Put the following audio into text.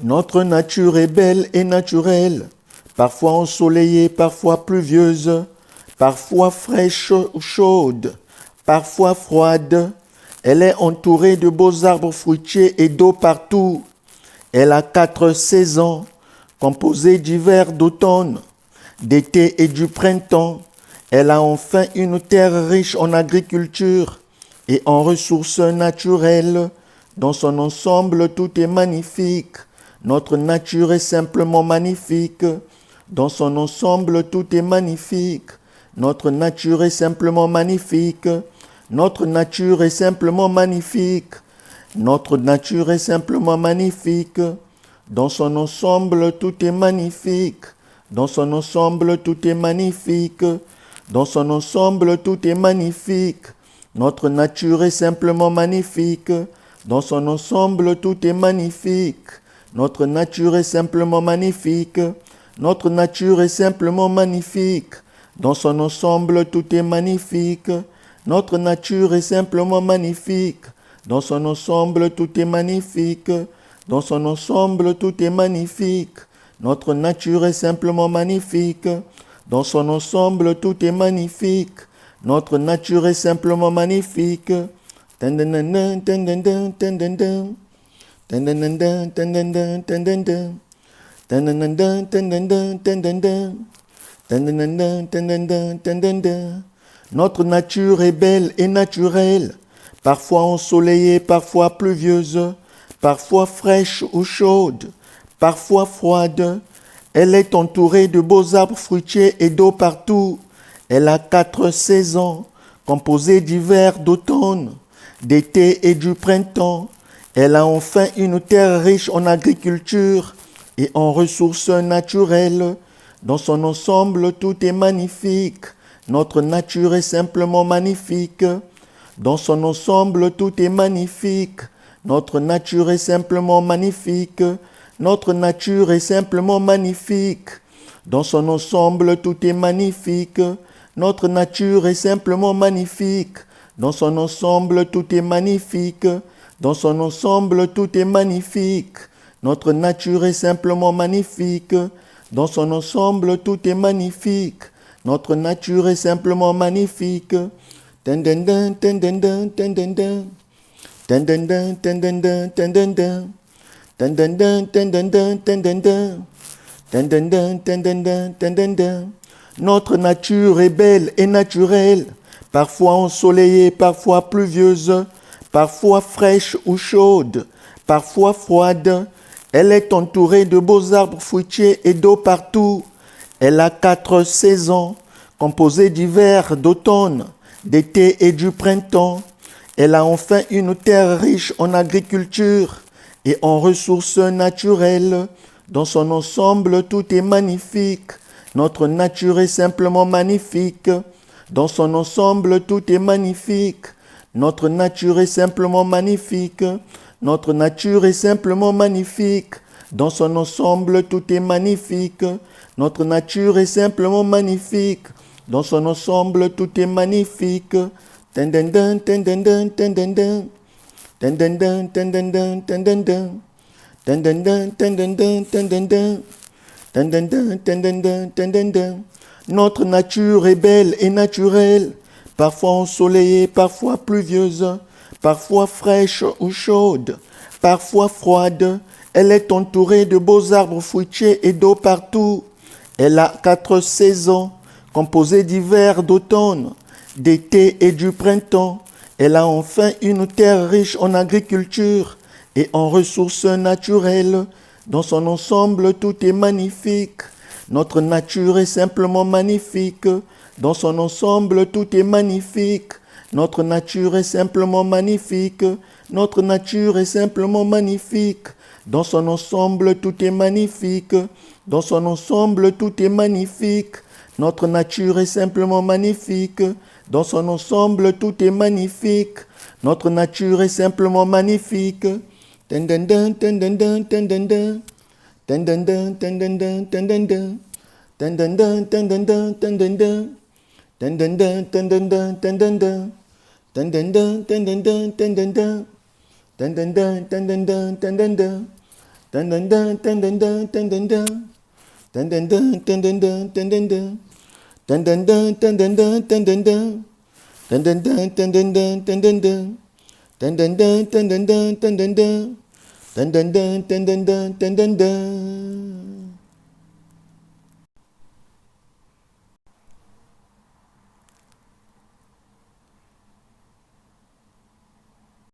Notre nature est belle et naturelle, parfois ensoleillée, parfois pluvieuse, parfois fraîche ou chaude, parfois froide. Elle est entourée de beaux arbres fruitiers et d'eau partout. Elle a 4 saisons, composées d'hiver, d'automne, d'été et du printemps. Elle a enfin une terre riche en agriculture et en ressources naturelles. Dans son ensemble, tout est magnifique. Notre nature est simplement magnifique. Dans son ensemble, tout est magnifique. Notre nature est simplement magnifique. Notre nature est simplement magnifique. Notre nature est simplement magnifique. Dans son ensemble, tout est magnifique. Dans son ensemble, tout est magnifique. Dans son ensemble, tout est magnifique. Notre nature est simplement magnifique. Dans son ensemble, tout est magnifique. Notre nature est simplement magnifique. Notre nature est simplement magnifique. Dans son ensemble, tout est magnifique. Notre nature est simplement magnifique. Dans son ensemble, tout est magnifique. Dans son ensemble, tout est magnifique. Notre nature est simplement magnifique. Dans son ensemble, tout est magnifique. Notre nature est simplement magnifique. Notre nature est belle et naturelle, parfois ensoleillée, parfois pluvieuse, parfois fraîche ou chaude, parfois froide. Elle est entourée de beaux arbres fruitiers et d'eau partout. Elle a 4 saisons, composées d'hiver, d'automne, d'été et du printemps. Elle a enfin une terre riche en agriculture et en ressources naturelles. Dans son ensemble, tout est magnifique. Notre nature est simplement magnifique. Dans son ensemble, tout est magnifique. Notre nature est simplement magnifique. Notre nature est simplement magnifique. Dans son ensemble, tout est magnifique. Notre nature est simplement magnifique. Dans son ensemble, tout est magnifique. Dans son ensemble, tout est magnifique. Notre nature est simplement magnifique. Dans son ensemble, tout est magnifique. Notre nature est simplement magnifique. Notre nature est belle et naturelle, parfois ensoleillée, parfois pluvieuse, parfois fraîche ou chaude, parfois froide. Elle est entourée de beaux arbres fruitiers et d'eau partout. Elle a 4 saisons, composées d'hiver, d'automne, d'été et du printemps. Elle a enfin une terre riche en agriculture et en ressources naturelles. Dans son ensemble, tout est magnifique. Notre nature est simplement magnifique. Dans son ensemble, tout est magnifique. Notre nature est simplement magnifique. Notre nature est simplement magnifique. Dans son ensemble, tout est magnifique. Notre nature est simplement magnifique. Dans son ensemble, tout est magnifique. Notre nature est belle et naturelle, parfois ensoleillée, parfois pluvieuse, parfois fraîche ou chaude, parfois froide. Elle est entourée de beaux arbres fruitiers et d'eau partout. Elle a 4 saisons, composées d'hiver, d'automne, d'été et du printemps. Elle a enfin une terre riche en agriculture et en ressources naturelles. Dans son ensemble, tout est magnifique. Notre nature est simplement magnifique. Dans son ensemble, tout est magnifique. Notre nature est simplement magnifique. Notre nature est simplement magnifique. Dans son ensemble, tout est magnifique. Dans son ensemble, tout est magnifique. Notre nature est simplement magnifique. Dans son ensemble, tout est magnifique. Notre nature est simplement magnifique. Dun dun dun dun dun dun dun dun dun. Dun dun dun dun dun dun dun dun dun. Dun dun dun dun dun dun dun dun dun. Dun dun dun dun dun dun dun dun dun. Dun dun dun dun dun dun dun dun dun. Dun dun dun dun dun dun dun dun dun.